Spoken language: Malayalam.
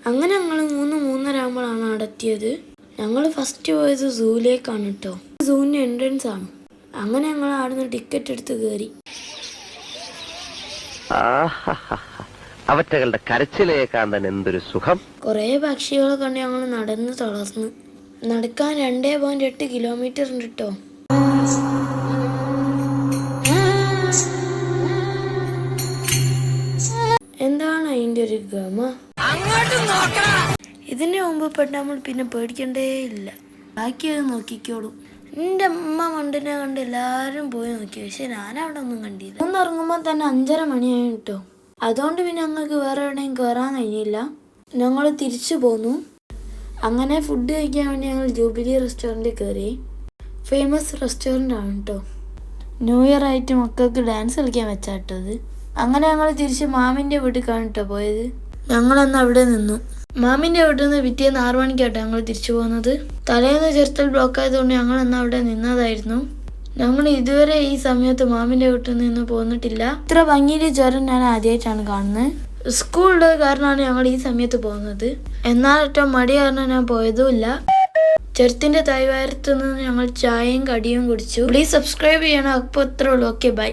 അങ്ങനെ ഞങ്ങൾ 3-3:30 ആകുമ്പോഴാണ് അവിടെ എത്തിയത്. ഞങ്ങൾ ഫസ്റ്റ് പോയത് സൂവിലേക്കാണ് കേട്ടോ. സൂവിൻ്റെ എൻട്രൻസ് ആണ്. അങ്ങനെ ഞങ്ങൾ അവിടുന്ന് ടിക്കറ്റ് എടുത്ത് കയറി. അവറ്റകളുടെ കരച്ചിലേക്കാൻ തന്നെ എന്തൊരു സുഖം. കുറേ പക്ഷികളെ കണ്ട് ഞങ്ങൾ നടന്ന് തളർന്നു. നടക്കാൻ 2.8 കിലോമീറ്റർ ഉണ്ട് കേട്ടോ. എന്താണ് അതിൻ്റെ ഒരു ഗമ. ഇതിന് മുമ്പ് നമ്മൾ പിന്നെ പേടിക്കണ്ടേ ഇല്ല. ബാക്കി അത് നോക്കിക്കോളും. എൻ്റെ അമ്മ മണ്ടിനെ കണ്ട് എല്ലാവരും പോയി നോക്കി. പക്ഷെ ഞാനവിടെ ഒന്നും കണ്ടില്ല. ഇറങ്ങുമ്പോൾ തന്നെ 5:30 മണിയായി കേട്ടോ. അതുകൊണ്ട് പിന്നെ ഞങ്ങൾക്ക് വേറെ എവിടെയും കയറാൻ കഴിഞ്ഞില്ല. ഞങ്ങൾ തിരിച്ചു പോന്നു. അങ്ങനെ ഫുഡ് കഴിക്കാൻ വേണ്ടി ഞങ്ങൾ ജൂബിലി റെസ്റ്റോറൻറ്റിൽ കയറി. ഫേമസ് റെസ്റ്റോറൻ്റ് ആണ് കേട്ടോ. ന്യൂ ഇയർ ആയിട്ട് മക്കൾക്ക് ഡാൻസ് കളിക്കാൻ വെച്ചാട്ടത്. അങ്ങനെ ഞങ്ങൾ തിരിച്ച് മാമിൻ്റെ വീട്ടിലേക്കാണ് കേട്ടോ പോയത്. ഞങ്ങളന്ന് അവിടെ നിന്നു. മാമിൻ്റെ വീട്ടിൽ നിന്ന് പിറ്റേന്ന് 6 മണിക്കാട്ടോ ഞങ്ങൾ തിരിച്ചു പോകുന്നത്. തലേന്ന് ചെറുത്തൽ ബ്ലോക്ക് ആയതുകൊണ്ട് ഞങ്ങൾ അന്ന് അവിടെ നിന്നതായിരുന്നു. ഞങ്ങൾ ഇതുവരെ ഈ സമയത്ത് മാമിൻ്റെ വീട്ടിൽ നിന്ന് പോന്നിട്ടില്ല. ഇത്ര ഭംഗിയിൽ ചുരം ഞാൻ ആദ്യമായിട്ടാണ് കാണുന്നത്. സ്കൂളിൻ്റെ കാരണമാണ് ഞങ്ങൾ ഈ സമയത്ത് പോകുന്നത്. എന്നാൽ ഏറ്റവും മടി കാരണം ഞാൻ പോയതുമില്ല. ചെറുത്തിൻ്റെ തായ്വാരത്തു നിന്ന് ഞങ്ങൾ ചായയും കടിയും കുടിച്ചു. പ്ലീസ് സബ്സ്ക്രൈബ് ചെയ്യണം. അപ്പോൾ അത്രേ ഉള്ളൂ. Okay, by.